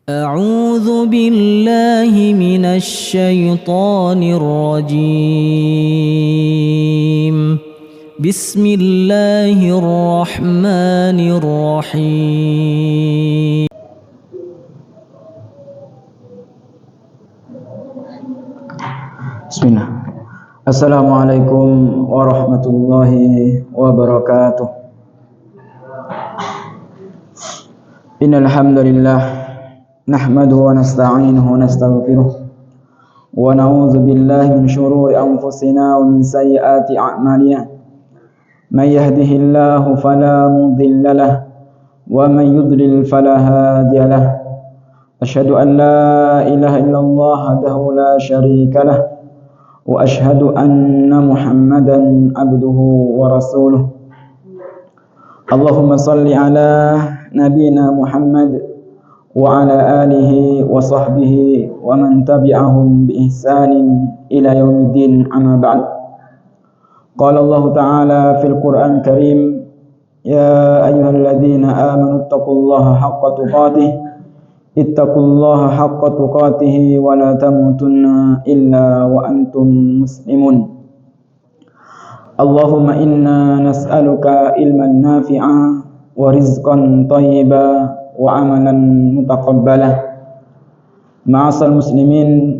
أعوذ بالله من الشيطان الرجيم. بسم الله الرحمن الرحيم. Bismillah. Assalamualaikum warahmatullahi wabarakatuh. Innal hamdalillah nahmaduhu wa nasta'inuhu wa nastaghfiruh wa na'udzu billahi min shururi anfusina wa min sayyiati a'malina. May yahdihillahu fala mudilla lahu wa may yudlil fala hadiya lahu. Asyhadu an la ilaha illallah wahdahu la syarika lahu wa asyhadu anna Muhammadan abduhu wa rasuluh. Allahumma salli ala nabiyyina Muhammad wa ala alihi wa sahbihi wa man tabi'ahum bi ihsanin ila yaumiddin, amma ba'd. Qala Allah ta'ala fil Qur'an Karim, ya ayyuhalladzina amanu taqullaha haqqa tuqatih ittaqullaha haqqa tuqatih wa la tamutunna illa wa antum muslimun. Allahumma inna nas'aluka ilman nafi'a wa rizqan thayyiba wa amalan mutaqabbala. Ma'asal muslimin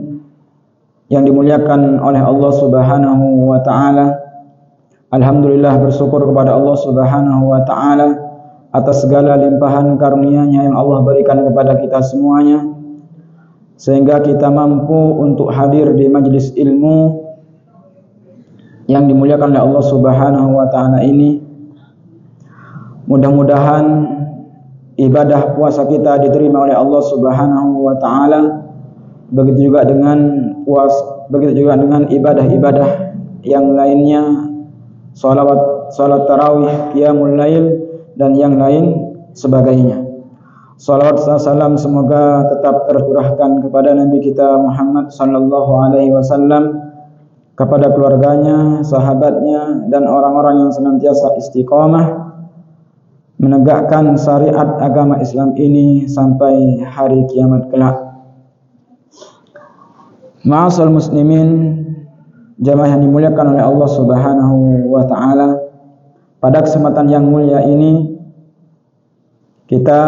yang dimuliakan oleh Allah Subhanahu wa taala, alhamdulillah bersyukur kepada Allah Subhanahu wa taala atas segala limpahan karunia-Nya yang Allah berikan kepada kita semuanya, sehingga kita mampu untuk hadir di majelis ilmu yang dimuliakan oleh Allah Subhanahu wa taala ini. Mudah-mudahan ibadah puasa kita diterima oleh Allah Subhanahu wa taala. Begitu juga dengan ibadah-ibadah yang lainnya, salat tarawih, qiyamul lail dan yang lain sebagainya. Salawat salam semoga tetap tercurahkan kepada Nabi kita Muhammad sallallahu alaihi wasallam, kepada keluarganya, sahabatnya, dan orang-orang yang senantiasa istiqamah menegakkan syariat agama Islam ini sampai hari kiamat kelak. Ma'asal muslimin, jamaah yang dimuliakan oleh Allah Subhanahu wa taala, pada kesempatan yang mulia ini kita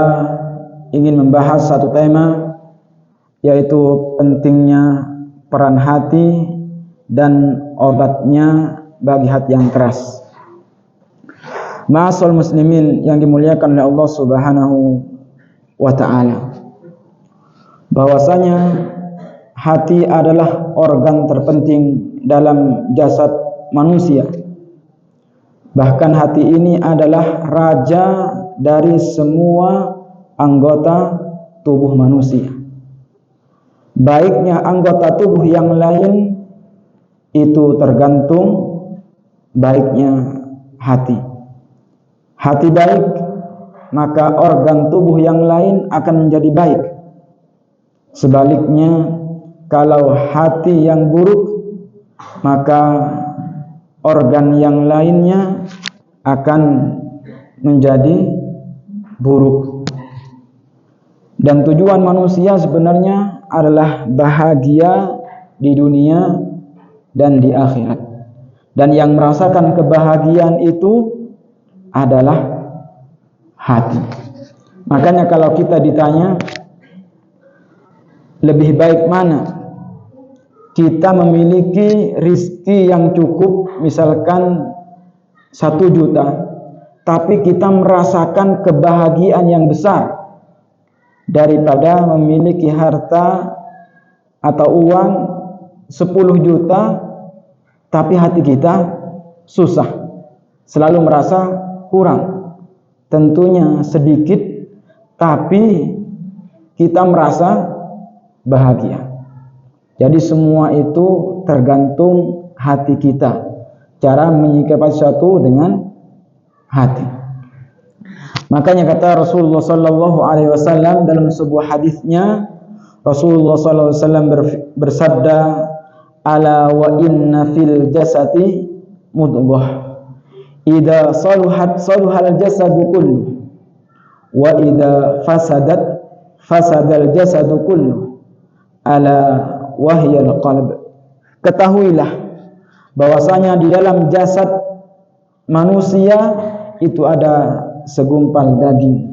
ingin membahas satu tema, yaitu pentingnya peran hati dan obatnya bagi hati yang keras. Ma'asal muslimin yang dimuliakan oleh Allah Subhanahu wa taala, bahwasanya hati adalah organ terpenting dalam jasad manusia. Bahkan hati ini adalah raja dari semua anggota tubuh manusia. Baiknya anggota tubuh yang lain itu tergantung baiknya hati. Hati baik, maka organ tubuh yang lain akan menjadi baik. Sebaliknya, kalau hati yang buruk, maka organ yang lainnya akan menjadi buruk. Dan tujuan manusia sebenarnya adalah bahagia di dunia dan di akhirat. Dan yang merasakan kebahagiaan itu adalah hati. Makanya kalau kita ditanya lebih baik mana, kita memiliki rizki yang cukup, misalkan 1 juta, tapi kita merasakan kebahagiaan yang besar, daripada memiliki harta atau uang 10 juta tapi hati kita susah, selalu merasa kurang. Tentunya sedikit tapi kita merasa bahagia. Jadi semua itu tergantung hati kita, cara menyikapi sesuatu dengan hati. Makanya kata Rasulullah sallallahu alaihi wasallam dalam sebuah hadisnya, Rasulullah sallallahu alaihi wasallam bersabda, ala wa inna fil jasadi mudghah idza saluhat saluhal jasadu kullu wa idza fasadat fasadal jasadu kullu ala wahyal qalb. Ketahuilah bahwasanya di dalam jasad manusia itu ada segumpal daging.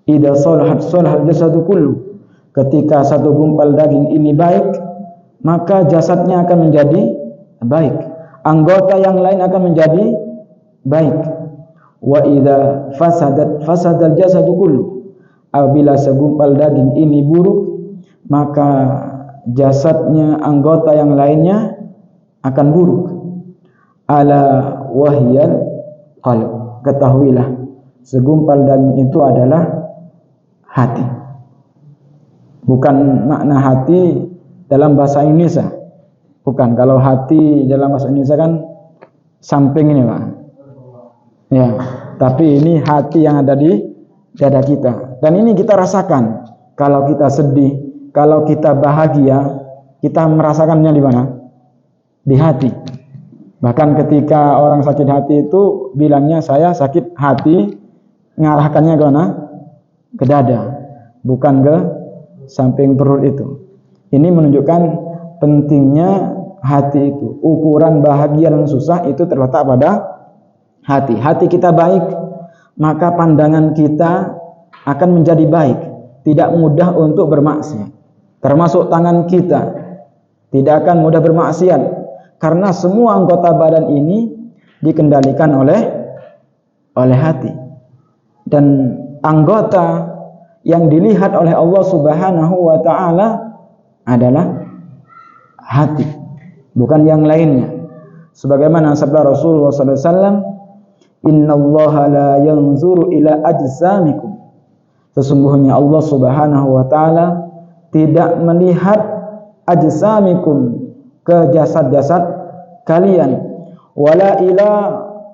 Idza salahat salahal jasadu kullu. Ketika satu gumpal daging ini baik, maka jasadnya akan menjadi baik. Anggota yang lain akan menjadi baik. Wa idza fasadal jasadu kullu. Apabila segumpal daging ini buruk, maka jasadnya, anggota yang lainnya akan buruk. Ala wahyal qalb. Ketahuilah, segumpal daging itu adalah hati. Bukan makna hati dalam bahasa Indonesia. Bukan. Kalau hati dalam bahasa Indonesia kan samping ini, Pak. Ya, tapi ini hati yang ada di dada kita. Dan ini kita rasakan. Kalau kita sedih, kalau kita bahagia, kita merasakannya di mana? Di hati. Bahkan ketika orang sakit hati itu bilangnya, saya sakit hati, ngarahkannya ke mana? Ke dada, bukan ke samping perut itu. Ini menunjukkan pentingnya hati itu. Ukuran bahagia dan susah itu terletak pada hati. Hati kita baik, maka pandangan kita akan menjadi baik, tidak mudah untuk bermaksiat. Termasuk tangan kita tidak akan mudah bermaksiat, karena semua anggota badan ini dikendalikan oleh hati. Dan anggota yang dilihat oleh Allah Subhanahu wa taala adalah hati, bukan yang lainnya. Sebagaimana sabda Rasulullah sallallahu alaihi wasallam, "Innallaha la yanzuru ila ajsamikum." Sesungguhnya Allah Subhanahu wa taala tidak melihat ajsamikum, ke jasad-jasad kalian, wala ila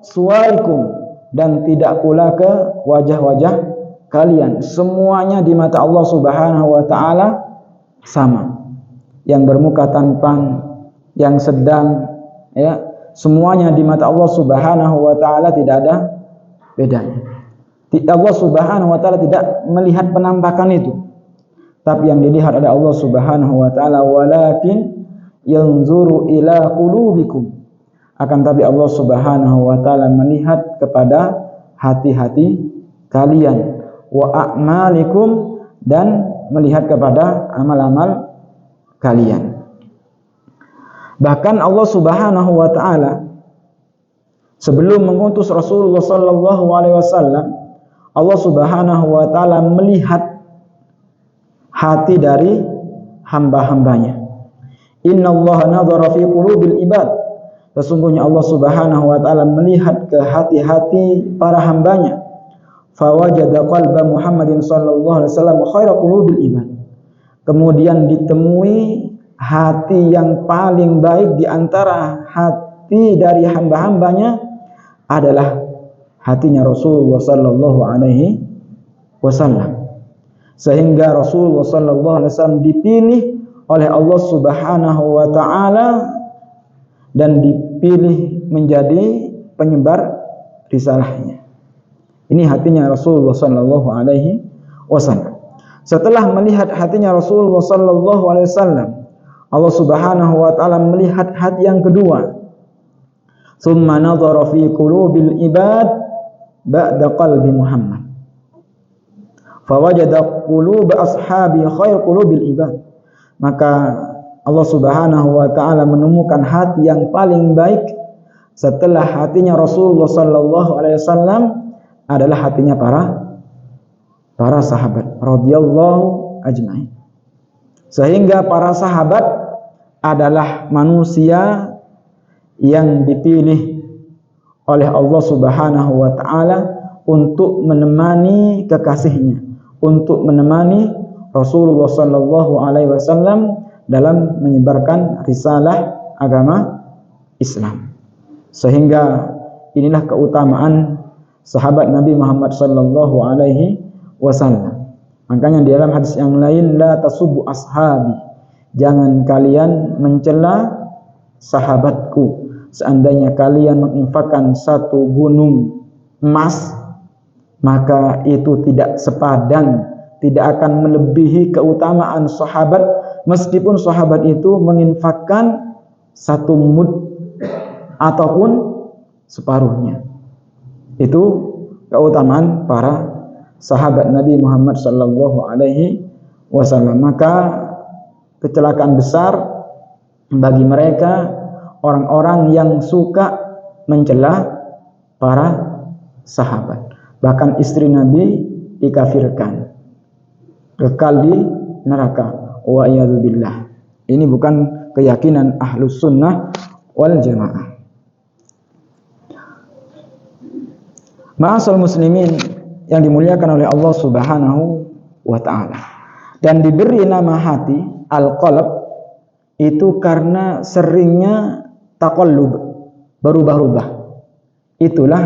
suwarikum, dan tidak pula ke wajah-wajah kalian. Semuanya di mata Allah Subhanahu wa taala sama. Yang bermuka tampan, yang sedang, ya, semuanya di mata Allah Subhanahu wa taala tidak ada bedanya. Allah Subhanahu wa taala tidak melihat penampakan itu, tapi yang dilihat oleh Allah Subhanahu wa taala, walakin yanzuru ila qulubikum. Akan tapi Allah Subhanahu wa taala melihat kepada hati-hati kalian, wa a'malikum, dan melihat kepada amal-amal kalian. Bahkan Allah Subhanahu wa taala sebelum mengutus Rasulullah sallallahu alaihi wasallam, Allah Subhanahu wa taala melihat hati dari hamba-hambanya. Innallaha nadhara fi qulubil ibad. Sesungguhnya Allah Subhanahu wa taala melihat ke hati-hati para hambanya. Fawajada qalba Muhammadin sallallahu alaihi wasallam khaira qulubil ibad. Kemudian ditemui hati yang paling baik di antara hati dari hamba-hambanya adalah hatinya Rasulullah sallallahu alaihi wasallam. Sehingga Rasulullah sallallahu alaihi wasallam dipilih oleh Allah Subhanahu wa taala dan dipilih menjadi penyebar risalahnya. Ini hatinya Rasulullah sallallahu alaihi wasallam. Setelah melihat hatinya Rasulullah sallallahu alaihi wasallam, Allah Subhanahu wa taala melihat hati yang kedua. Tsumma nadhara fi qulubil ibad ba'da qalbi Muhammad. Fawajada qulub ashabi khair qulubil ibad. Maka Allah Subhanahu wa taala menemukan hati yang paling baik setelah hatinya Rasulullah sallallahu alaihi wasallam adalah hatinya para sahabat radhiyallahu ajmain. Sehingga para sahabat adalah manusia yang dipilih oleh Allah Subhanahu wa taala untuk menemani kekasihnya, untuk menemani Rasulullah sallallahu alaihi wasallam dalam menyebarkan risalah agama Islam. Sehingga inilah keutamaan sahabat Nabi Muhammad sallallahu alaihi wasallam. Makanya di dalam hadis yang lain, la tasubbu ashabi, jangan kalian mencela sahabatku. Seandainya kalian menginfakkan satu gunung emas, maka itu tidak sepadan tidak akan melebihi keutamaan sahabat meskipun sahabat itu menginfakkan 1 mud ataupun separuhnya. Itu keutamaan para sahabat Nabi Muhammad sallallahu alaihi wasallam. Maka kecelakaan besar bagi mereka orang-orang yang suka mencela para sahabat. Bahkan istri Nabi dikafirkan, kekal di neraka. Wa iyadzubillah. Ini bukan keyakinan Ahlus Sunnah wal Jamaah. Ma'asal muslimin yang dimuliakan oleh Allah Subhanahu wa ta'ala. Dan diberi nama hati al-qalb itu karena seringnya taqallub, berubah-ubah. Itulah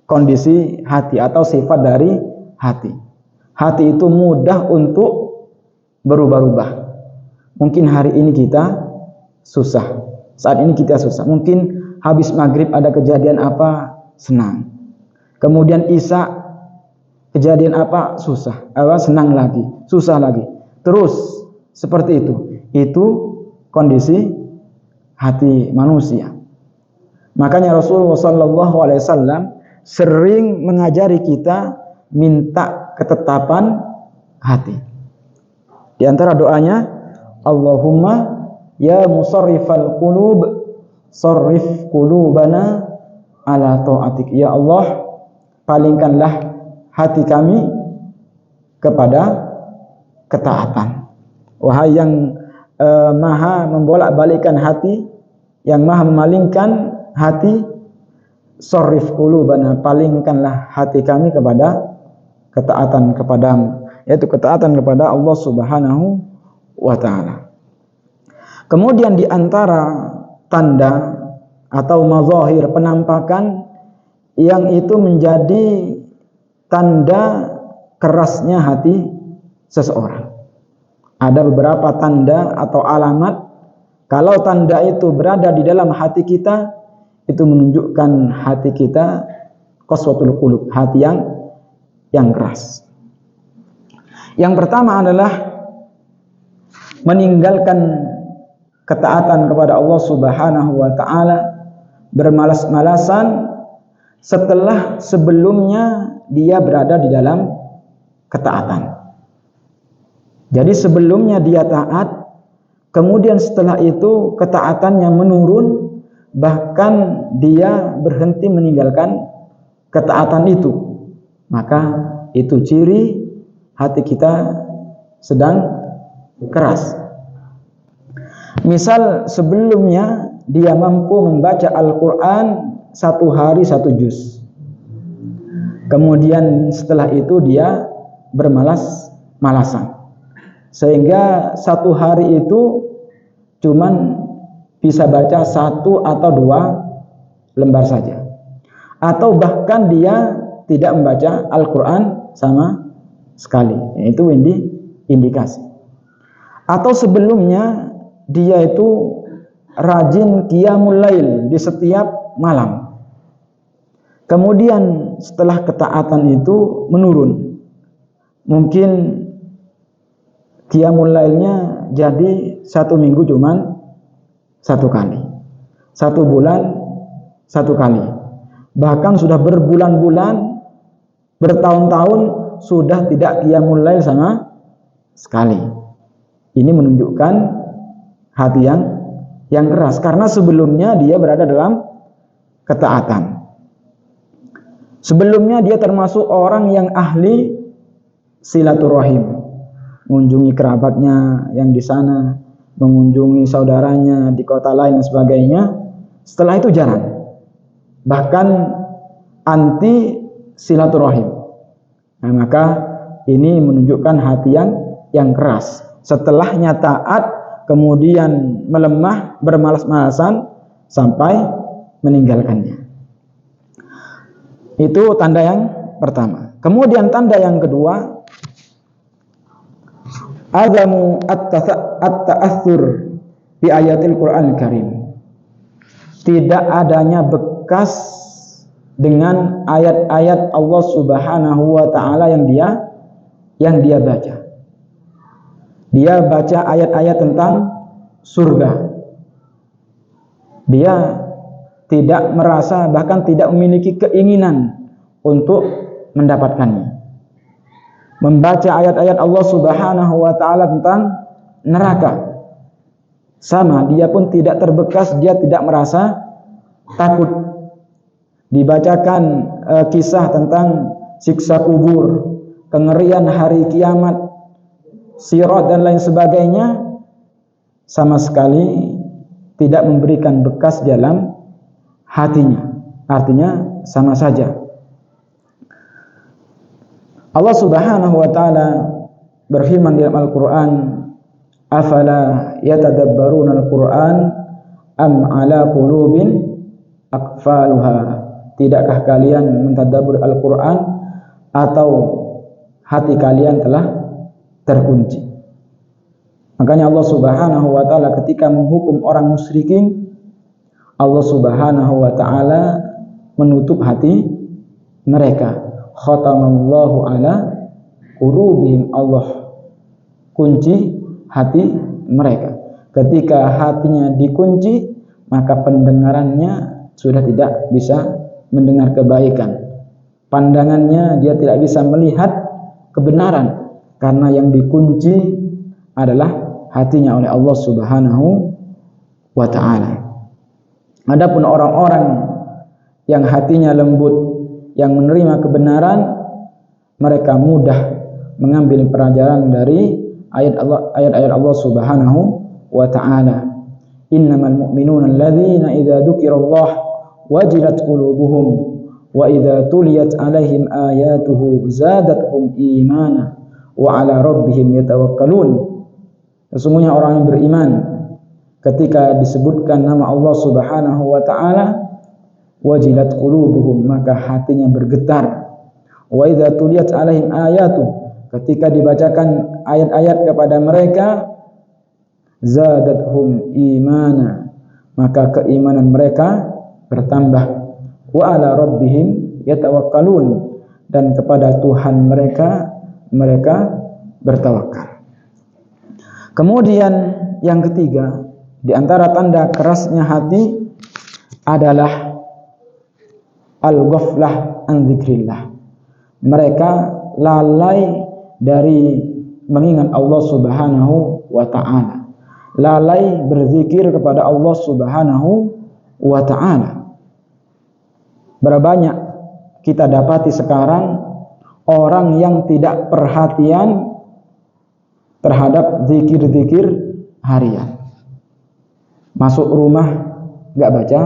kondisi hati atau sifat dari hati. Hati itu mudah untuk berubah-ubah. Mungkin hari ini kita susah, saat ini kita susah. Mungkin habis maghrib ada kejadian apa, senang. Kemudian isya kejadian apa, susah, senang lagi, susah lagi. Terus seperti itu. Itu kondisi hati manusia. Makanya Rasulullah SAW sering mengajari kita minta ketetapan hati. Di antara doanya, Allahumma ya musarrifal qulub, sarrif qulubana ala ta'atik. Ya Allah, palingkanlah hati kami kepada ketaatan. Wahai yang maha membolak-balikkan hati, yang maha memalingkan hati, sarrif qulubana, palingkanlah hati kami kepada ketaatan kepadamu, yaitu ketaatan kepada Allah Subhanahu wa ta'ala. Kemudian di antara tanda atau mazahir penampakan yang itu menjadi tanda kerasnya hati seseorang. Ada beberapa tanda atau alamat. Kalau tanda itu berada di dalam hati kita, itu menunjukkan hati kita qaswatul qulub, hati yang keras. Yang pertama adalah meninggalkan ketaatan kepada Allah Subhanahu wa ta'ala, bermalas-malasan setelah sebelumnya dia berada di dalam ketaatan. Jadi sebelumnya dia taat, kemudian setelah itu ketaatannya menurun, bahkan dia berhenti meninggalkan ketaatan itu. Maka itu ciri hati kita sedang keras. Misal sebelumnya dia mampu membaca Al-Quran 1 hari 1 juz. Kemudian setelah itu dia bermalas-malasan. Sehingga 1 hari itu cuman bisa baca 1 atau 2 lembar saja. Atau bahkan dia tidak membaca Al-Quran sama sekali. Itu indikasi. Atau sebelumnya dia itu rajin qiyamul lail di setiap malam. Kemudian setelah ketaatan itu menurun. Mungkin qiyamul lailnya jadi 1 minggu cuman 1 kali. 1 bulan 1 kali. Bahkan sudah berbulan-bulan, bertahun-tahun sudah tidak qiyamul lail sama sekali. Ini menunjukkan hati yang keras, karena sebelumnya dia berada dalam ketaatan. Sebelumnya dia termasuk orang yang ahli silaturahim, mengunjungi kerabatnya yang di sana, mengunjungi saudaranya di kota lain dan sebagainya. Setelah itu jarang, bahkan anti silaturahim. Nah, maka ini menunjukkan hati yang keras. Setelahnya taat, kemudian melemah, bermalas-malasan sampai meninggalkannya. Itu tanda yang pertama. Kemudian tanda yang kedua, adamu at-ta'athur bi ayatil Qur'an Karim. Tidak adanya bekas dengan ayat-ayat Allah Subhanahu wa ta'ala yang dia yang dia baca. Dia baca ayat-ayat tentang surga. Dia tidak merasa, bahkan tidak memiliki keinginan untuk mendapatkannya. Membaca ayat-ayat Allah Subhanahu wa taala tentang neraka, sama, dia pun tidak terbekas, dia tidak merasa takut. Dibacakan kisah tentang siksa kubur, kengerian hari kiamat, sirat dan lain sebagainya, sama sekali tidak memberikan bekas dalam hatinya. Artinya sama saja. Allah Subhanahu wa taala berfirman dalam Al-Qur'an, "Afala yatadabbaruna al-Qur'an am 'ala qulubin aqfaluha?" Tidakkah kalian mentadabbur Al-Qur'an atau hati kalian telah terkunci? Makanya Allah Subhanahu wa taala ketika menghukum orang musyrikin, Allah Subhanahu wa taala menutup hati mereka. Khatamallahu ala qulubihim, Allah kunci hati mereka. Ketika hatinya dikunci, maka pendengarannya sudah tidak bisa mendengar kebaikan. Pandangannya dia tidak bisa melihat kebenaran, karena yang dikunci adalah hatinya oleh Allah Subhanahu wa taala. Adapun orang-orang yang hatinya lembut, yang menerima kebenaran, mereka mudah mengambil pelajaran dari ayat-ayat Allah Subhanahu wa taala. Innamal mu'minuna alladzina idza dzukirallah wajilat qulubuhum wa idza tuliyat 'alaihim ayatuhu zadatuhum imana wa 'ala rabbihim yatawakkalun. Sesungguhnya orang yang beriman ketika disebutkan nama Allah Subhanahu wa taala, wajilat qulubuhum, maka hatinya bergetar. Wa idza tuliyat 'alaihim ayatuhu, ketika dibacakan ayat-ayat kepada mereka, zadatuhum imana, maka keimanan mereka bertambah. Wa 'ala rabbihim yatawakkalun, dan kepada Tuhan mereka bertawakal. Kemudian yang ketiga, di antara tanda kerasnya hati adalah al-ghaflah an dzikrillah. Mereka lalai dari mengingat Allah Subhanahu wa taala. Lalai berzikir kepada Allah Subhanahu wa taala. Berapa banyak kita dapati sekarang orang yang tidak perhatian terhadap zikir-zikir harian. Masuk rumah gak baca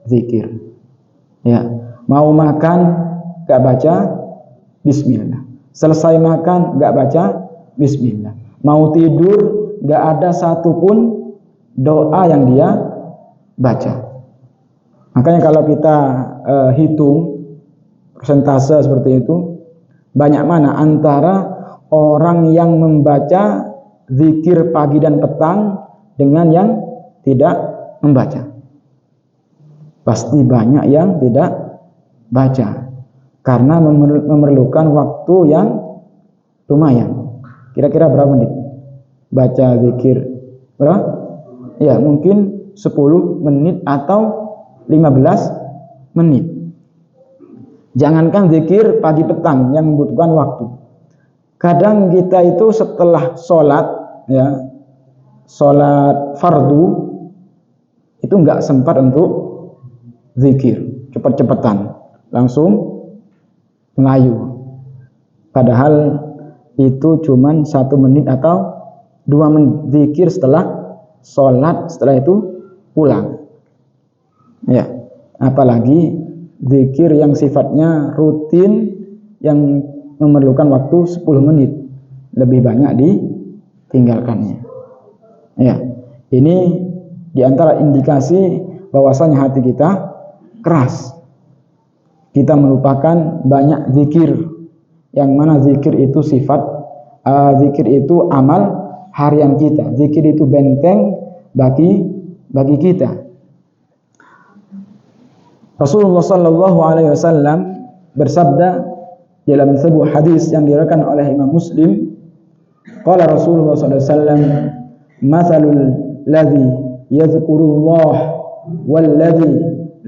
zikir, ya. Mau makan gak baca bismillah. Selesai makan gak baca bismillah. Mau tidur gak ada satupun doa yang dia baca. Makanya kalau kita hitung persentase seperti itu, banyak mana antara orang yang membaca zikir pagi dan petang dengan yang tidak membaca? Pasti banyak yang tidak baca, karena memerlukan waktu yang lumayan. Kira-kira berapa menit baca zikir? Berapa? Ya, mungkin 10 menit atau 15 menit. Jangankan zikir pagi petang yang membutuhkan waktu. Kadang kita itu setelah sholat, ya, sholat fardu, itu nggak sempat untuk zikir, cepet-cepetan, langsung melayu. Padahal itu cuman 1 menit atau 2 menit zikir setelah sholat, setelah itu pulang. Ya, apalagi zikir yang sifatnya rutin yang memerlukan waktu 10 menit, lebih banyak ditinggalkannya. Ya, ini diantara indikasi bahwasanya hati kita keras. Kita melupakan banyak zikir, yang mana zikir itu sifat, zikir itu amal harian kita. Zikir itu benteng bagi kita. Rasulullah sallallahu alaihi wasallam bersabda, dalam sebuah hadis yang diriwayatkan oleh Imam Muslim, qala Rasulullah sallallahu alaihi wasallam, "Matsalul ladzi yadhkurullah wal ladzi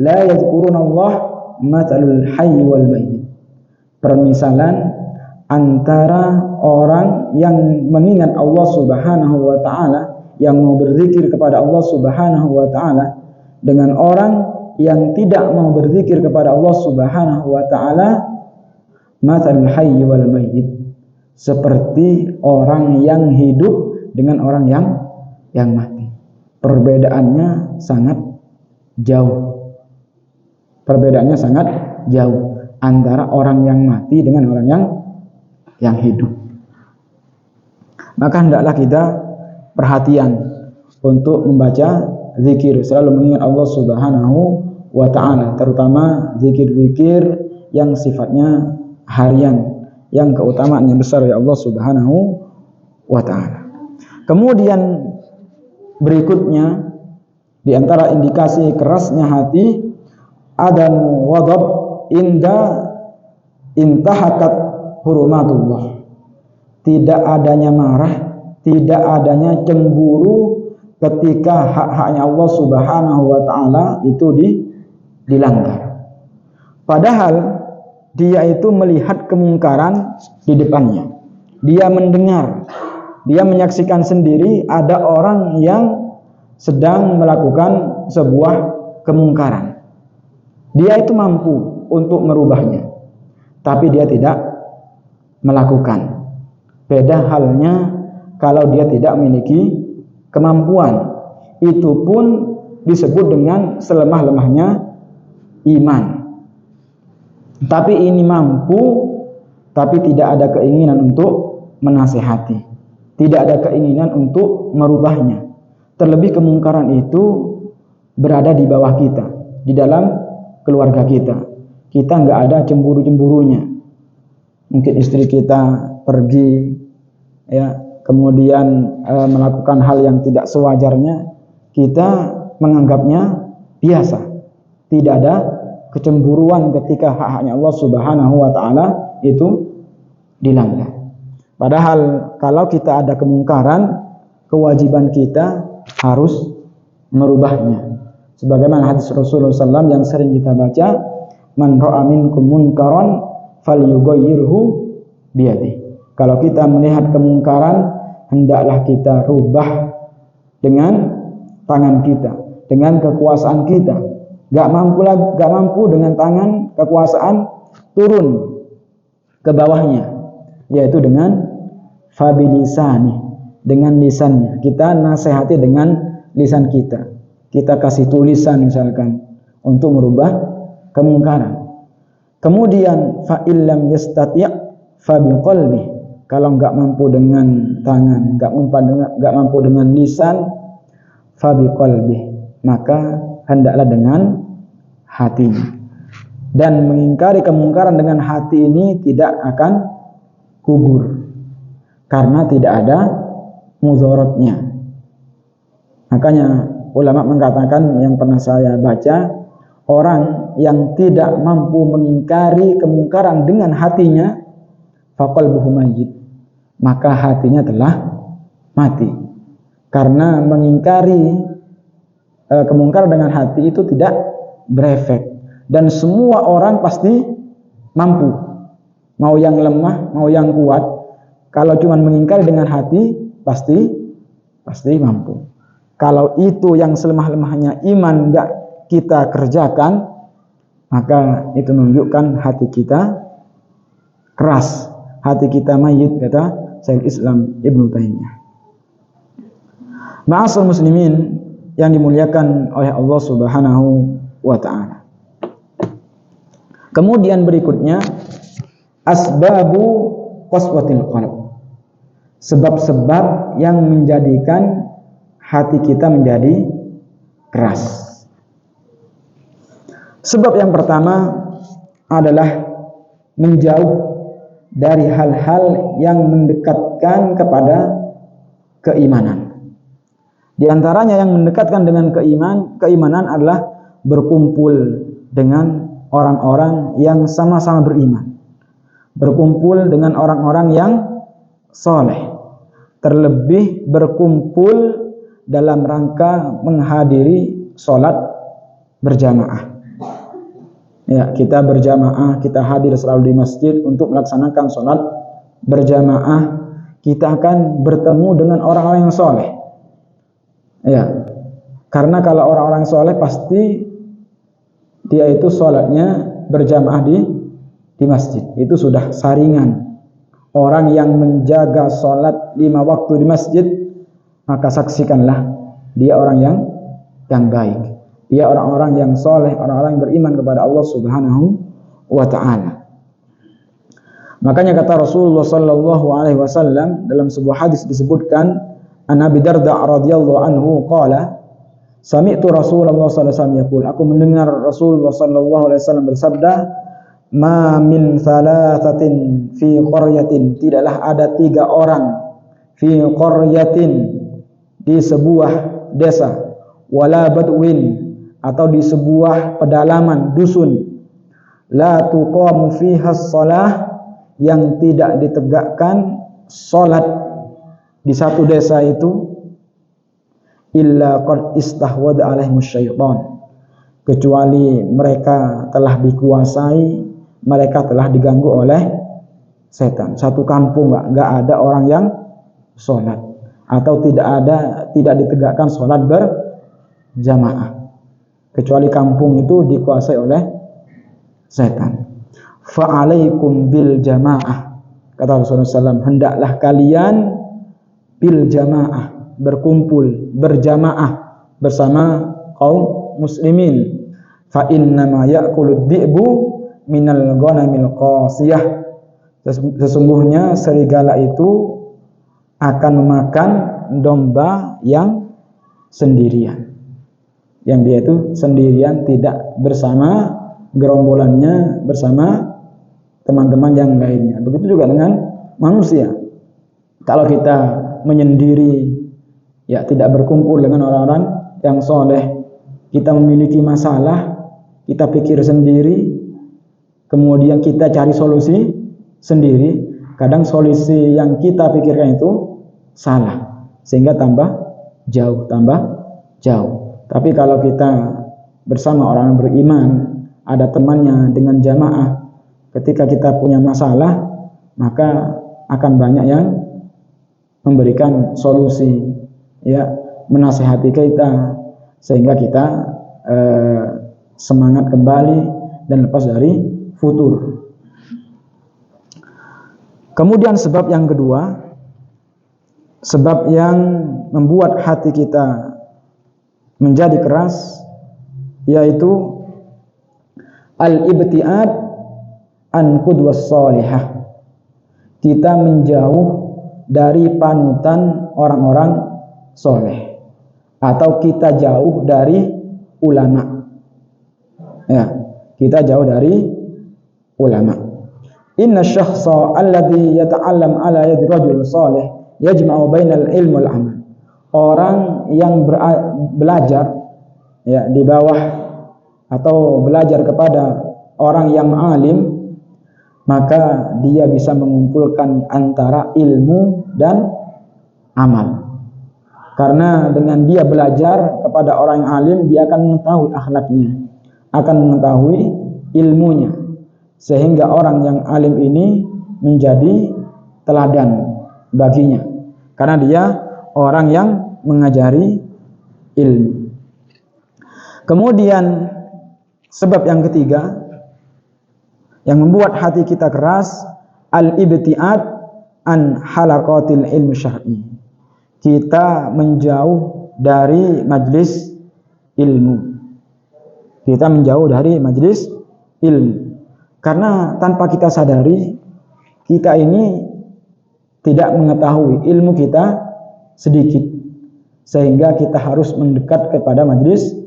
la yadhkurunallah matsalul hayy wal mayyit." Permisalan antara orang yang mengingat Allah Subhanahu wa taala, yang mau berzikir kepada Allah Subhanahu wa taala, dengan orang yang tidak mau berzikir kepada Allah Subhanahu wa taala, matsalul hayy wal mayyit, seperti orang yang hidup dengan orang yang mati. Perbedaannya sangat jauh. Perbedaannya sangat jauh antara orang yang mati dengan orang yang hidup. Maka hendaklah kita perhatian untuk membaca zikir, selalu mengingat Allah Subhanahu wa taala, terutama zikir-zikir yang sifatnya harian, yang keutamaannya besar ya Allah Subhanahu wa taala. Kemudian berikutnya, di antara indikasi kerasnya hati, adamu ghadab intahakat hurumatullah. Tidak adanya marah, tidak adanya cemburu ketika hak-haknya Allah Subhanahu wa taala itu dilanggar. Padahal dia itu melihat kemungkaran di depannya. Dia mendengar, dia menyaksikan sendiri ada orang yang sedang melakukan sebuah kemungkaran. Dia itu mampu untuk merubahnya, tapi dia tidak melakukan. Beda halnya kalau dia tidak memiliki kemampuan. Itu pun disebut dengan selemah-lemahnya iman. Tapi ini mampu, tapi tidak ada keinginan untuk menasihati, tidak ada keinginan untuk merubahnya. Terlebih kemungkaran itu berada di bawah kita, di dalam keluarga kita. Kita nggak ada cemburu-cemburunya. Mungkin istri kita pergi, ya, kemudian melakukan hal yang tidak sewajarnya, kita menganggapnya biasa. Tidak ada kecemburuan ketika hak-haknya Allah Subhanahu wa taala itu dilanggar. Padahal kalau kita ada kemungkaran, kewajiban kita harus merubahnya. Sebagaimana hadis Rasulullah SAW yang sering kita baca, man ra'a minkum munkaran falyughayyirhu biyadihi. Kalau kita melihat kemungkaran, hendaklah kita rubah dengan tangan kita, dengan kekuasaan kita. Gak mampu dengan tangan kekuasaan turun ke bawahnya, yaitu dengan fabilisani, dengan lisannya. Kita nasihati dengan lisan kita. Kita kasih tulisan misalkan untuk merubah kemungkaran. Kemudian fa illam yastati' fa biqalbi. Kalau enggak mampu dengan tangan, enggak mampu dengan lisan, fa biqalbi, maka hendaklah dengan hatinya. Dan mengingkari kemungkaran dengan hati ini tidak akan gugur, karena tidak ada mudaratnya. Makanya ulama mengatakan, yang pernah saya baca, orang yang tidak mampu mengingkari kemungkaran dengan hatinya, faqalbuhu mayyit, maka hatinya telah mati. Karena mengingkari kemungkaran dengan hati itu tidak berefek, dan semua orang pasti mampu, mau yang lemah mau yang kuat. Kalau cuma mengingkari dengan hati pasti mampu. Kalau itu yang selemah-lemahnya iman enggak kita kerjakan, maka itu menunjukkan hati kita keras, hati kita mayit, kata Syekhul Islam Ibnu Taimiyah. Ma'asal muslimin yang dimuliakan oleh Allah Subhanahu wa ta'ala. Kemudian berikutnya, asbabu qaswatil qalb, sebab-sebab yang menjadikan hati kita menjadi keras. Sebab yang pertama adalah menjauh dari hal-hal yang mendekatkan kepada keimanan. Di antaranya yang mendekatkan dengan keimanan adalah berkumpul dengan orang-orang yang sama-sama beriman. berkumpul dengan orang-orang yang soleh, terlebih berkumpul dalam rangka menghadiri sholat berjamaah. Ya, kita berjamaah, kita hadir selalu di masjid untuk melaksanakan sholat berjamaah. Kita akan bertemu dengan orang-orang yang soleh. Ya, karena kalau orang-orang soleh pasti dia itu sholatnya berjamaah di masjid. Itu sudah saringan. Orang yang menjaga sholat 5 waktu di masjid, maka saksikanlah dia orang yang baik. Dia orang-orang yang soleh, orang-orang yang beriman kepada Allah Subhanahu wa ta'ala. Makanya kata Rasulullah sallallahu alaihi wasallam dalam sebuah hadis disebutkan, an Abi Darda radhiyallahu anhu qala, sami'tu Rasulullah sallallahu alaihi wasallam yaqul, aku mendengar Rasulullah sallallahu alaihi wasallam bersabda, ma min thalathatin fi qaryatin, tidaklah ada 3 orang fi qaryatin, di sebuah desa, wala badwin, atau di sebuah pedalaman dusun, la tuqamu fiha shalah, yang tidak ditegakkan salat di satu desa itu, illa qad istahwada alaihimus syaitan, kecuali mereka telah dikuasai, mereka telah diganggu oleh setan. Satu kampung enggak ada orang yang salat, atau tidak ditegakkan salat berjamaah, kecuali kampung itu dikuasai oleh setan. Fa'alaikum bil jamaah, kata Rasulullah SAW, hendaklah kalian bil jamaah, berkumpul berjamaah bersama kaum muslimin. Fa innama ya'kulud dhi'bu minal ghanamil qasiyah, sesungguhnya serigala itu akan memakan domba yang sendirian, yang dia itu sendirian, tidak bersama gerombolannya, bersama teman-teman yang lainnya. Begitu juga dengan manusia. Kalau kita menyendiri, ya tidak berkumpul dengan orang-orang yang soleh, kita memiliki masalah, kita pikir sendiri, kemudian kita cari solusi sendiri, kadang solusi yang kita pikirkan itu salah, sehingga tambah jauh. Tapi kalau kita bersama orang beriman, ada temannya dengan jamaah, ketika kita punya masalah, maka akan banyak yang memberikan solusi, ya, menasihati kita, sehingga kita semangat kembali dan lepas dari futur. Kemudian sebab yang kedua, sebab yang membuat hati kita menjadi keras, yaitu al-ibtiad an qudwas salihah. Kita menjauh dari panutan orang-orang soleh, atau kita jauh dari ulama. Ya, kita jauh dari ulama. Inna syakhsa alladhi yata'allam ala yadi rajul salih yajma'u bainal ilm wal amal. Orang yang belajar, ya, di bawah atau belajar kepada orang yang alim, maka dia bisa mengumpulkan antara ilmu dan amal. Karena dengan dia belajar kepada orang yang alim, dia akan mengetahui akhlaknya, akan mengetahui ilmunya, sehingga orang yang alim ini menjadi teladan baginya, karena dia orang yang mengajari ilmu. Kemudian sebab yang ketiga yang membuat hati kita keras, al-ibtiad an halaqatil ilmu syar'i. Kita menjauh dari majlis ilmu. Kita menjauh dari majlis ilmu. Karena tanpa kita sadari, kita ini tidak mengetahui, ilmu kita sedikit, sehingga kita harus mendekat kepada majlis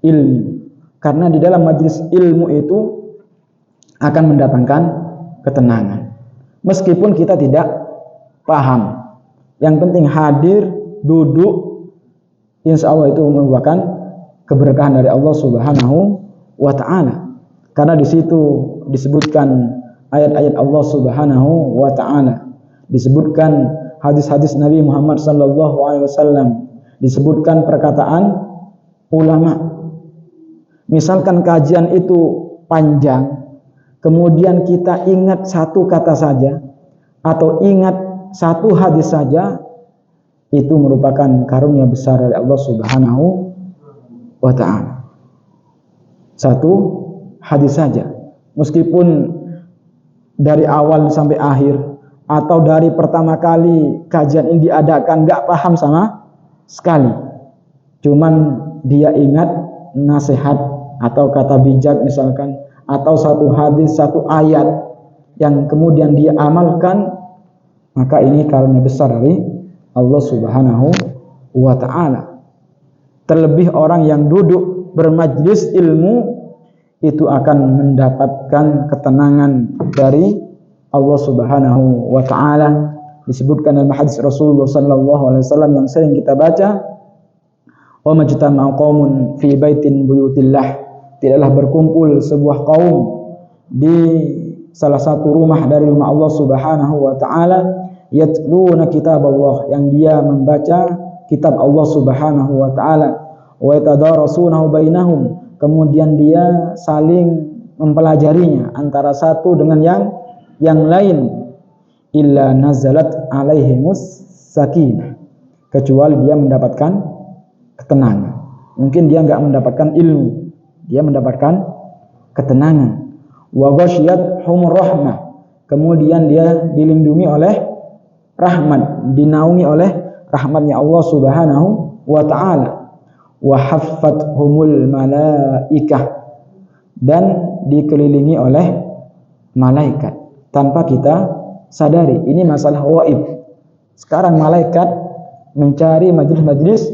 ilmu. Karena di dalam majlis ilmu itu akan mendatangkan ketenangan. Meskipun kita tidak paham, yang penting hadir, duduk, insya Allah itu merupakan keberkahan dari Allah Subhanahu wa ta'ala. Karena di situ disebutkan ayat-ayat Allah Subhanahu wa taala. Disebutkan hadis-hadis Nabi Muhammad sallallahu alaihi wasallam, disebutkan perkataan ulama. Misalkan kajian itu panjang, kemudian kita ingat satu kata saja atau ingat satu hadis saja, itu merupakan karunia besar dari Allah Subhanahu wa ta'ala. Satu hadis saja, meskipun dari awal sampai akhir atau dari pertama kali kajian ini diadakan gak paham sama sekali, cuman dia ingat nasihat atau kata bijak misalkan, atau satu hadis, satu ayat yang kemudian dia amalkan, maka ini karunia besar dari Allah Subhanahu wa ta'ala. Terlebih orang yang duduk bermajlis ilmu itu akan mendapatkan ketenangan dari Allah Subhanahu wa ta'ala. Disebutkan dalam hadis Rasulullah sallallahu alaihi wasallam yang sering kita baca, wa majtama'a qaumun fi baitin buyutillah, tidaklah berkumpul sebuah kaum di salah satu rumah dari rumah Allah Subhanahu wa ta'ala, yatluna kitab Allah, yang dia membaca kitab Allah Subhanahu wa ta'ala, wa yatadarasunahu bainahum, kemudian dia saling mempelajarinya antara satu dengan yang lain, illa nazalat alaihimus sakinah, kecuali dia mendapatkan ketenangan. Mungkin dia enggak mendapatkan ilmu, dia mendapatkan ketenangan. Wa ghasyiyathumur rahmah, kemudian dia dilindungi oleh rahmat, dinaungi oleh rahmatnya Allah Subhanahu wa ta'ala. Wa haffathumul malaikah, dan dikelilingi oleh malaikat tanpa kita sadari. Ini masalah gaib. Sekarang malaikat mencari majelis-majelis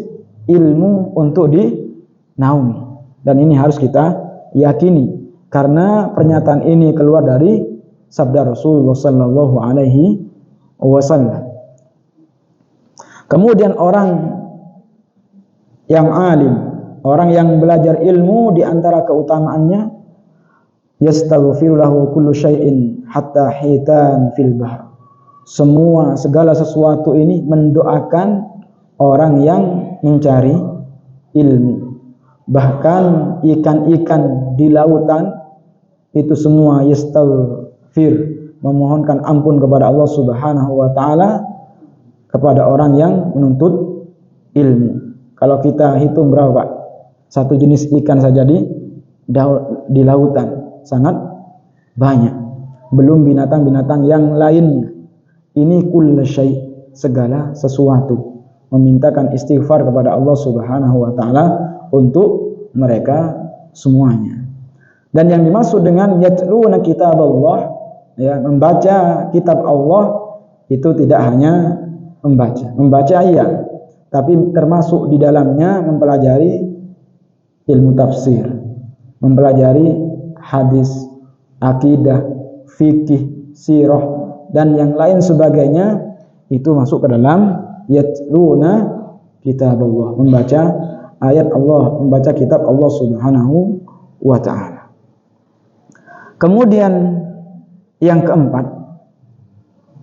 ilmu untuk dinaungi, dan ini harus kita yakini, karena pernyataan ini keluar dari sabda Rasulullah sallallahu alaihi wasallam. Kemudian orang yang alim, orang yang belajar ilmu, di antara keutamaannya, yastaghfiru lahu kullu syai'in hatta hitan fil bahr. Segala sesuatu ini mendoakan orang yang mencari ilmu. Bahkan ikan-ikan di lautan itu semua yastaghfir, memohonkan ampun kepada Allah Subhanahu wa ta'ala kepada orang yang menuntut ilmu. Kalau kita hitung berapa Pak? Satu jenis ikan saja di lautan sangat banyak. Belum binatang-binatang yang lainnya. Ini kullu syai', segala sesuatu. Memintakan istighfar kepada Allah Subhanahu wa ta'ala untuk mereka semuanya. Dan yang dimaksud dengan yatluna kitab Allah, ya, membaca kitab Allah, itu tidak hanya membaca iya, tapi termasuk di dalamnya mempelajari ilmu tafsir, mempelajari hadis, akidah, fikih, sirah, dan yang lain sebagainya. Itu masuk ke dalam yatluna kitab Allah, membaca ayat Allah, membaca kitab Allah Subhanahu wa ta'ala. Kemudian yang keempat,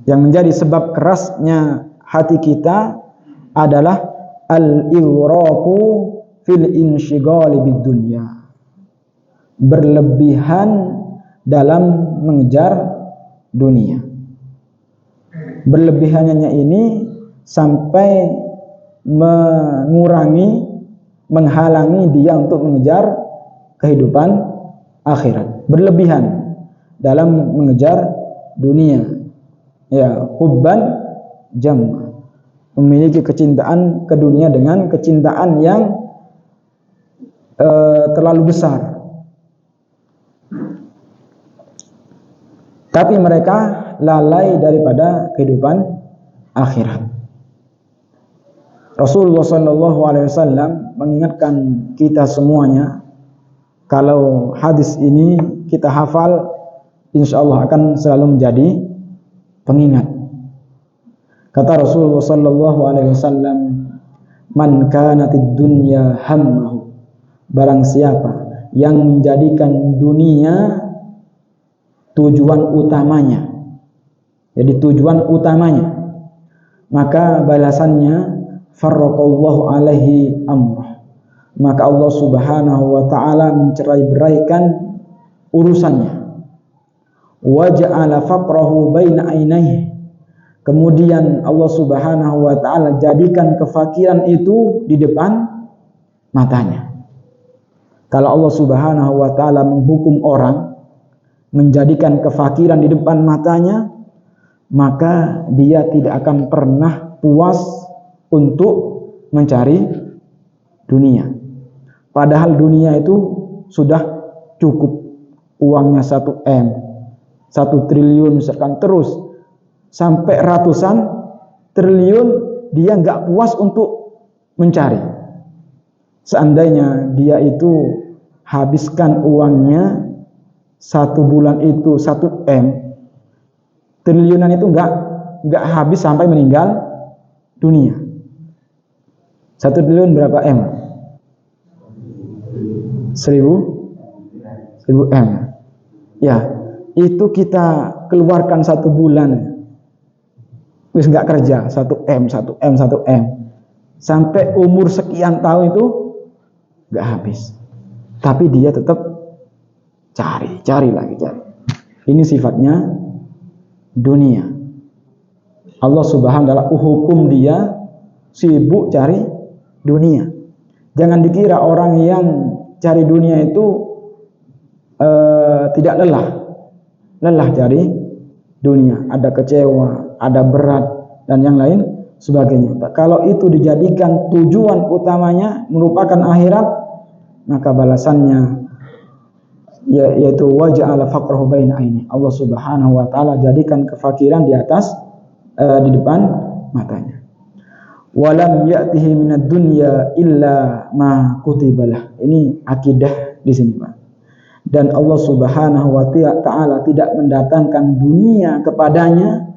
yang menjadi sebab kerasnya hati kita adalah al-ighraku fil insyighali bid dunya, berlebihan dalam mengejar dunia. Berlebihannya ini sampai menghalangi dia untuk mengejar kehidupan akhirat. Berlebihan dalam mengejar dunia, ya, hubban jam, memiliki kecintaan ke dunia dengan kecintaan yang terlalu besar. Tapi mereka lalai daripada kehidupan akhirat. Rasulullah sallallahu alaihi wasallam mengingatkan kita semuanya, kalau hadis ini kita hafal, insyaallah akan selalu menjadi pengingat. Kata Rasulullah sallallahu alaihi wasallam, man kanatid dunya hammahu, barang siapa yang menjadikan dunia tujuan utamanya. Jadi tujuan utamanya. Maka balasannya farraqallahu alaihi amrah. Maka Allah Subhanahu wa taala mencerai-beraikan urusannya. Wa ja'ala faqrahu baina ainaihi. Kemudian Allah Subhanahu wa taala jadikan kefakiran itu di depan matanya. Kalau Allah Subhanahu wa taala menghukum orang menjadikan kefakiran di depan matanya, maka dia tidak akan pernah puas untuk mencari dunia. Padahal dunia itu sudah cukup, uangnya 1 M, 1 triliun misalkan, terus sampai ratusan triliun, dia nggak puas untuk mencari. Seandainya dia itu habiskan uangnya 1 bulan itu 1 M, triliunan itu nggak habis sampai meninggal dunia. 1 triliun berapa M? 1000 M. Ya, itu kita keluarkan 1 bulan, wis nggak kerja, 1 M, 1 M, 1 M, sampai umur sekian tahun itu nggak habis. Tapi dia tetap cari lagi. Ini sifatnya dunia. Allah Subhanahu wa taala hukum dia sibuk cari dunia. Jangan dikira orang yang cari dunia itu tidak lelah cari dunia. Ada kecewa, ada berat, dan yang lain sebagainya. Kalau itu dijadikan tujuan utamanya merupakan akhirat, maka balasannya yaitu waja'ala faqrahu baina aini. Allah Subhanahu wa taala jadikan kefakiran di atas di depan matanya. Walam ya'tihi minad dunya illa ma kutibalah. Ini akidah di sini, Pak. Dan Allah Subhanahu wa taala tidak mendatangkan dunia kepadanya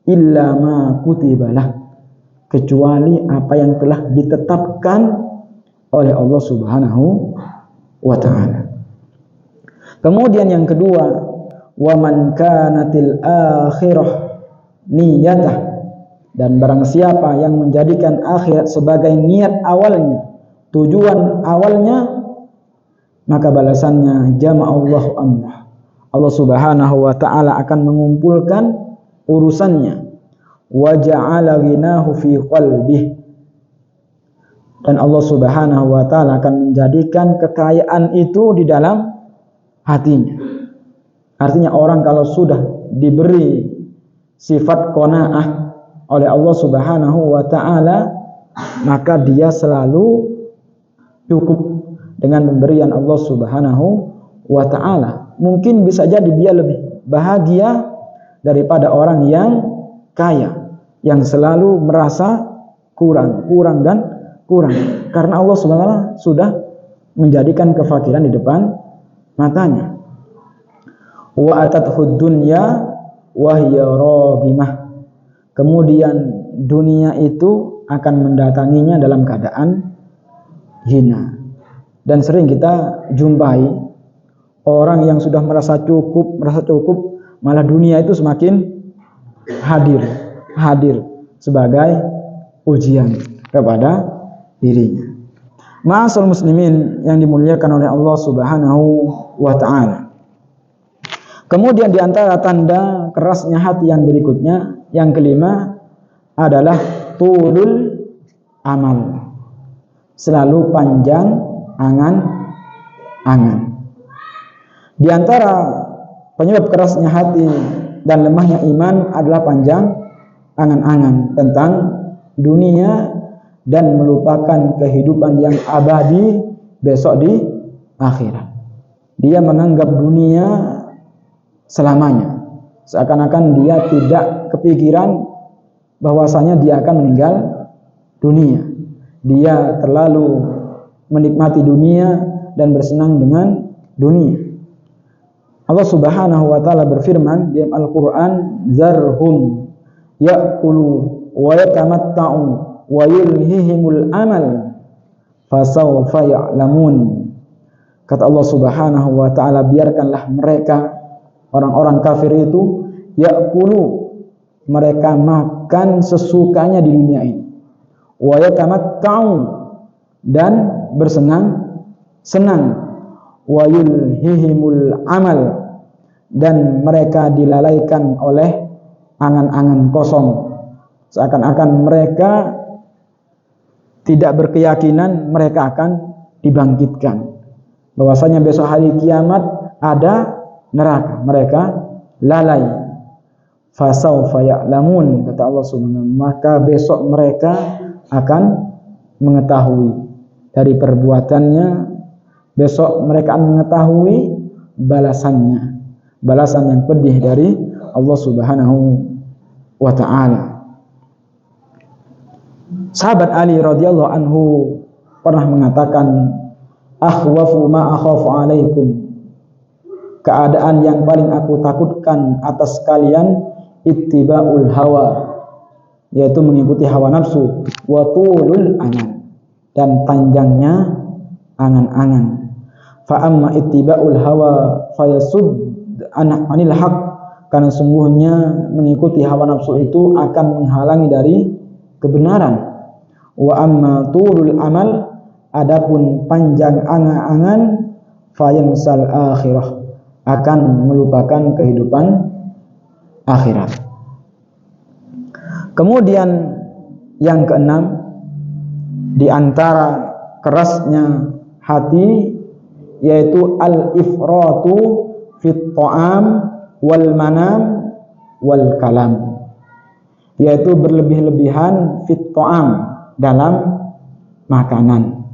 illa ma kutibalah, kecuali apa yang telah ditetapkan oleh Allah Subhanahu wa taala. Kemudian yang kedua, wa man kanatil akhirah niyatah, dan barang siapa yang menjadikan akhirat sebagai niat awalnya, tujuan awalnya, maka balasannya jama'allahu amrah. Allah Subhanahu wa taala akan mengumpulkan urusannya. Wa ja'ala ghinahu fi qalbih. Dan Allah Subhanahu wa taala akan menjadikan kekayaan itu di dalam hatinya. Artinya orang kalau sudah diberi sifat qanaah oleh Allah Subhanahu wa taala, maka dia selalu cukup dengan pemberian Allah Subhanahu wa taala. Mungkin bisa jadi dia lebih bahagia daripada orang yang kaya, yang selalu merasa kurang karena Allah Subhanahu wa taala sudah menjadikan kefakiran di depan matanya. Wa atathud dunya wa hiya raghimah. Kemudian dunia itu akan mendatanginya dalam keadaan hina. Dan sering kita jumpai orang yang sudah merasa cukup, malah dunia itu semakin hadir sebagai ujian kepada dirinya. Ma'asal muslimin yang dimuliakan oleh Allah Subhanahu wa taala. Kemudian di antara tanda kerasnya hati yang berikutnya, yang kelima adalah tulul amal. Selalu panjang angan-angan. Di antara penyebab kerasnya hati dan lemahnya iman adalah panjang angan-angan tentang dunia dan melupakan kehidupan yang abadi besok di akhirat. Dia menganggap dunia selamanya, seakan-akan dia tidak kepikiran bahwasanya dia akan meninggal dunia. Dia terlalu menikmati dunia dan bersenang dengan dunia. Allah Subhanahu wa taala berfirman di Al-Qur'an, "Zarhum ya'kulu wa yatamatta'u wa yulhihimul amal fasawfa ya'lamun." Kata Allah Subhanahu wa taala, biarkanlah mereka Orang-orang kafir itu ya'kulu, mereka makan sesukanya di dunia ini. Wa yatamatta'u, dan bersenang-senang. Wa yulhihimul amal, dan mereka dilalaikan oleh angan-angan kosong. Seakan-akan mereka tidak berkeyakinan mereka akan dibangkitkan, bahwasanya besok hari kiamat ada neraka. Mereka lalai. Fasaufa ya'lamun, kata Allah Subhanahu, maka besok mereka akan mengetahui dari perbuatannya. Besok mereka akan mengetahui balasannya, balasan yang pedih dari Allah Subhanahu wa ta'ala. Sahabat Ali radhiyallahu anhu pernah mengatakan, akhwafu ma akhafu alaikum, keadaan yang paling aku takutkan atas kalian, ittiba'ul hawa, yaitu mengikuti hawa nafsu, wa tulul angan, dan panjangnya angan-angan. Fa amma ittiba'ul hawa fayasud anil haq, karena sungguhnya mengikuti hawa nafsu itu akan menghalangi dari kebenaran. Wa amma tulul amal, adapun panjang angan-angan, fayansal akhirah, akan melupakan kehidupan akhirat. Kemudian yang keenam, di antara kerasnya hati, yaitu al-ifratu fit ta'am wal manam wal kalam, yaitu berlebih-lebihan fit ta'am, dalam makanan,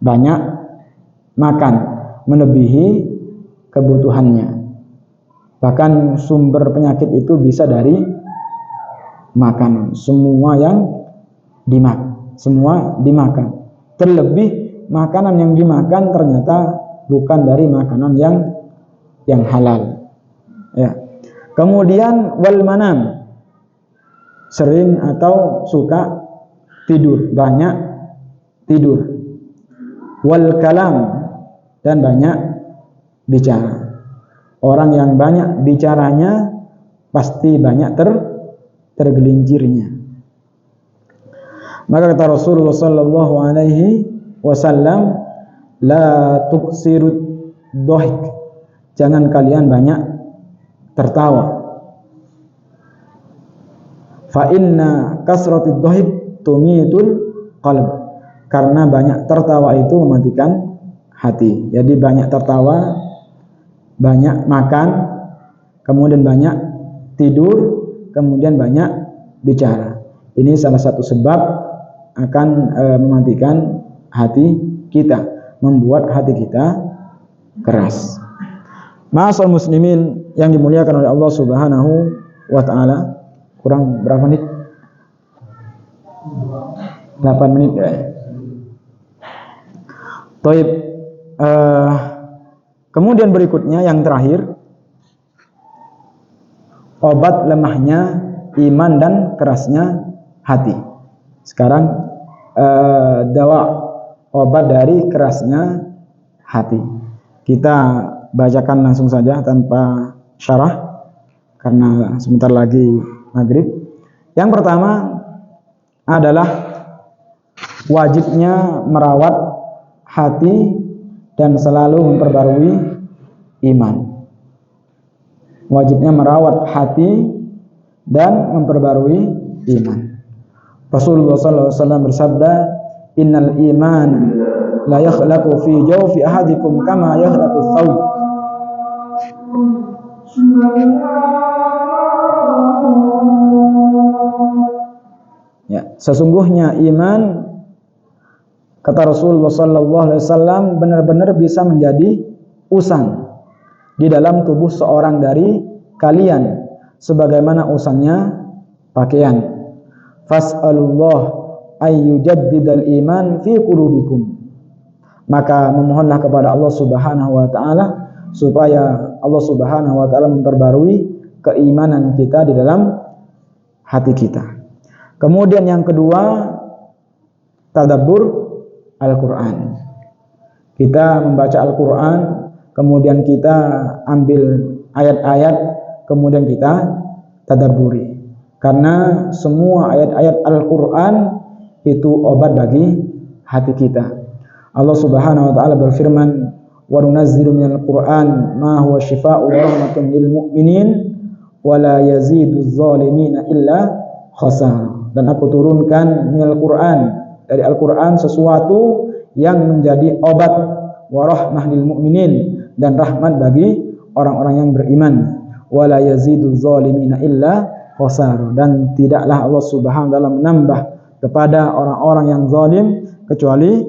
banyak makan melebihi kebutuhannya. Bahkan sumber penyakit itu bisa dari makanan. Semua dimakan. Terlebih makanan yang dimakan ternyata bukan dari makanan yang halal. Ya. Kemudian wal manam, sering atau suka tidur, banyak tidur. Wal kalam, dan banyak bicara. Orang yang banyak bicaranya pasti banyak tergelincirnya. Maka kata Rasulullah sallallahu alaihi wasallam, la tuksirud dhahik, jangan kalian banyak tertawa. Fa inna kasratid dhahik tumitul qalb, karena banyak tertawa itu mematikan hati. Jadi banyak tertawa, banyak makan, kemudian banyak tidur, kemudian banyak bicara. Ini salah satu sebab akan mematikan hati kita, membuat hati kita keras. Ma'asal muslimin yang dimuliakan oleh Allah Subhanahu wa ta'ala. Kurang berapa menit? 8 menit ya. Taib. Kemudian berikutnya yang terakhir, obat lemahnya iman dan kerasnya hati. Sekarang dawa, obat dari kerasnya hati. Kita bacakan langsung saja tanpa syarah karena sebentar lagi maghrib. Yang pertama adalah wajibnya merawat hati dan selalu memperbarui iman. Wajibnya merawat hati dan memperbarui iman. Rasulullah SAW bersabda, innal iman la yakhlaqu fi jawfi ahadikum kama yakhlaqu thawb. Ya, sesungguhnya iman, kata Rasulullah SAW, benar-benar bisa menjadi usang di dalam tubuh seorang dari kalian, sebagaimana usangnya pakaian. Fas'alullah ayyujaddidal iman fi qulubikum. Maka memohonlah kepada Allah Subhanahu wa ta'ala supaya Allah Subhanahu wa ta'ala memperbarui keimanan kita di dalam hati kita. Kemudian yang kedua, tadabbur Al-Quran. Kita membaca Al-Quran, kemudian kita ambil ayat-ayat kemudian kita tadabburi. Karena semua ayat-ayat Al-Qur'an itu obat bagi hati kita. Allah Subhanahu wa taala berfirman, "Wa nunazzilu minal Qur'an ma huwa syifaa'un wa rahmatun lil mu'minin wa la yaziduz zalimina illa khasara." Dan aku turunkan minal Qur'an, dari Al-Qur'an sesuatu yang menjadi obat, wa rahmah lil mu'minin, dan rahmat bagi orang-orang yang beriman, wa la yaziduz zalimina illa khasara, dan tidaklah Allah Subhanahu wa taala menambah kepada orang-orang yang zalim kecuali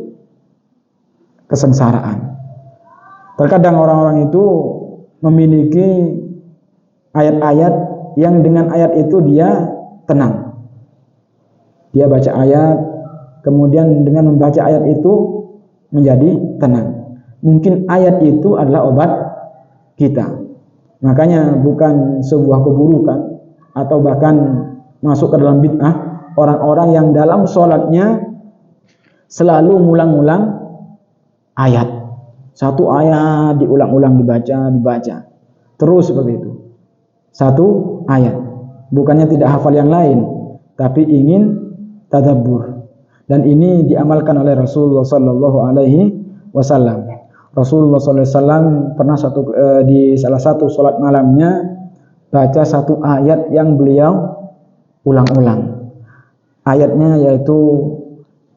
kesengsaraan. Terkadang orang-orang itu memiliki ayat-ayat yang dengan ayat itu dia tenang. Dia baca ayat, kemudian dengan membaca ayat itu menjadi tenang. Mungkin ayat itu adalah obat kita. Makanya bukan sebuah keburukan atau bahkan masuk ke dalam bid'ah orang-orang yang dalam sholatnya selalu ngulang-ngulang ayat. Satu ayat diulang-ulang dibaca terus seperti itu. Satu ayat. Bukannya tidak hafal yang lain, tapi ingin tadabbur. Dan ini diamalkan oleh Rasulullah sallallahu alaihi wasallam. Rasulullah sallallahu alaihi wasallam pernah di salah satu salat malamnya baca satu ayat yang beliau ulang-ulang. Ayatnya yaitu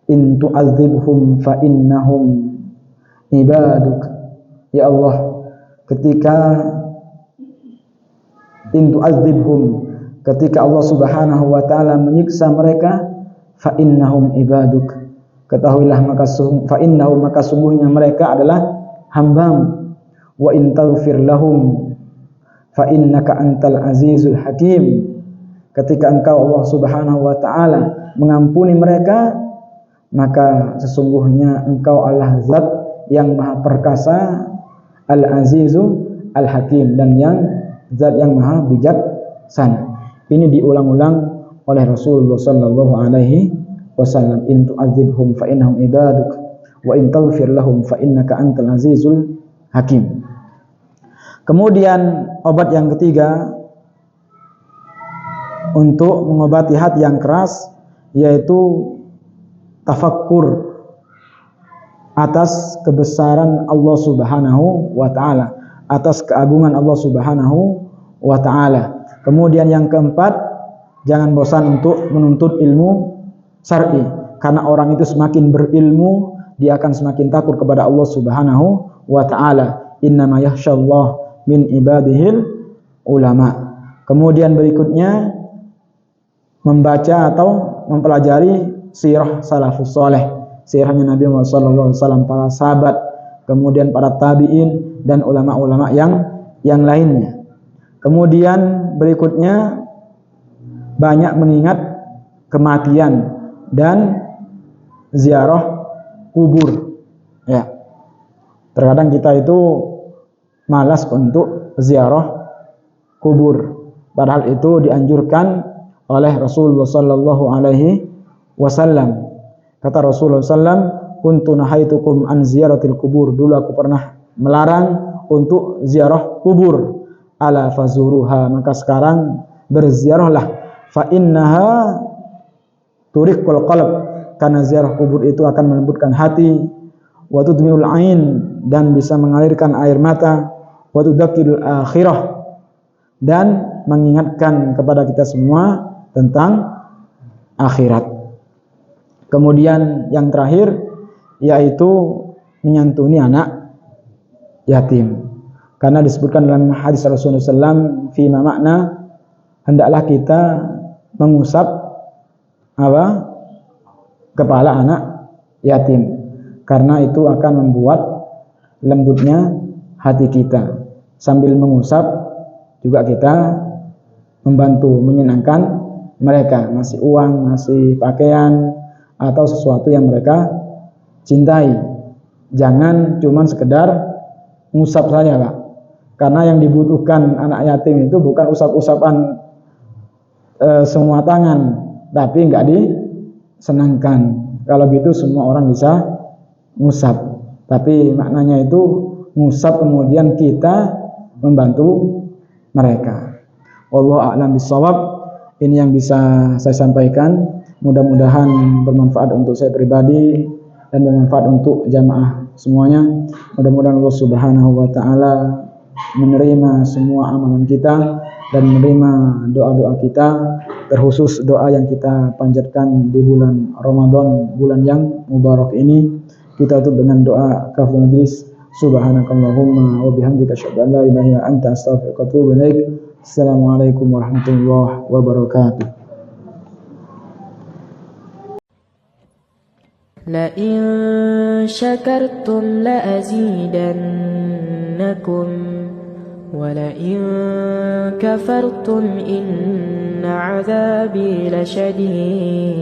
in tu'adzibhum fa innahum ibaduk. Ya Allah, ketika in tu'adzibhum, ketika Allah Subhanahu wa taala menyiksa mereka, fa innahum ibaduk, ketahuilah maka sungguhnya mereka adalah hamba-Mu. Wa in taghfir lahum fa innaka antal azizul hakim, ketika Engkau Allah Subhanahu wa taala mengampuni mereka, maka sesungguhnya Engkau Allah Zat yang Maha Perkasa, Al-Azizu Al-Hakim, dan yang Zat yang Maha Bijaksana. Ini diulang-ulang oleh Rasulullah sallallahu alaihi wasallam. In tu'adzibhum fa innahum ibaduk wa in taghfir lahum fa innaka antal azizul hakim. Kemudian obat yang ketiga untuk mengobati hati yang keras yaitu tafakkur atas kebesaran Allah Subhanahu wa taala, atas keagungan Allah Subhanahu wa taala. Kemudian yang keempat, jangan bosan untuk menuntut ilmu syar'i, karena orang itu semakin berilmu dia akan semakin takut kepada Allah Subhanahu wa taala. Innama yakhsyallah min ibadihil ulama. Kemudian berikutnya membaca atau mempelajari sirah salafus saleh, sirahnya Nabi Muhammad SAW, para sahabat, kemudian para tabi'in dan ulama-ulama yang lainnya. Kemudian berikutnya banyak mengingat kematian dan ziarah kubur. Ya. Terkadang kita itu malas untuk ziarah kubur, padahal itu dianjurkan oleh Rasulullah sallallahu alaihi wasallam. Kata Rasulullah sallam, kuntu nahaitukum an ziyaratil kubur, dulu aku pernah melarang untuk ziarah kubur. Ala fazuruha, maka sekarang berziarahlah. Fa innaha turiqul qalb, karena ziarah kubur itu akan melembutkan hati. Wa tudmiul ain, dan bisa mengalirkan air mata. Wa tudzakirul akhirah, dan mengingatkan kepada kita semua tentang akhirat. Kemudian yang terakhir yaitu menyantuni anak yatim. Karena disebutkan dalam hadis Rasulullah SAW, fima makna, hendaklah kita mengusap kepala anak yatim, karena itu akan membuat lembutnya hati kita. Sambil mengusap juga kita membantu menyenangkan mereka, ngasih uang, ngasih pakaian, atau sesuatu yang mereka cintai. Jangan cuma sekedar ngusap saja, Pak. Karena yang dibutuhkan anak yatim itu bukan usap-usapan semua tangan, tapi enggak disenangkan. Kalau gitu semua orang bisa ngusap, tapi maknanya itu ngusap kemudian kita membantu mereka. Wallahu a'lam bishawab. Ini yang bisa saya sampaikan. Mudah-mudahan bermanfaat untuk saya pribadi dan bermanfaat untuk jamaah semuanya. Mudah-mudahan Allah Subhanahu wa taala menerima semua amalan kita dan menerima doa-doa kita, terkhusus doa yang kita panjatkan di bulan Ramadan, bulan yang mubarak ini. Kita tutup dengan doa kafaratul majlis. Subhanakallahumma wa bihamdika asyhadu an la ilaha illa anta astaghfiruka wa atubu ilaik. Assalamualaikum warahmatullahi wabarakatuh. لئن شكرتم لأزيدنكم ولئن كفرتم إن عذابي لشديد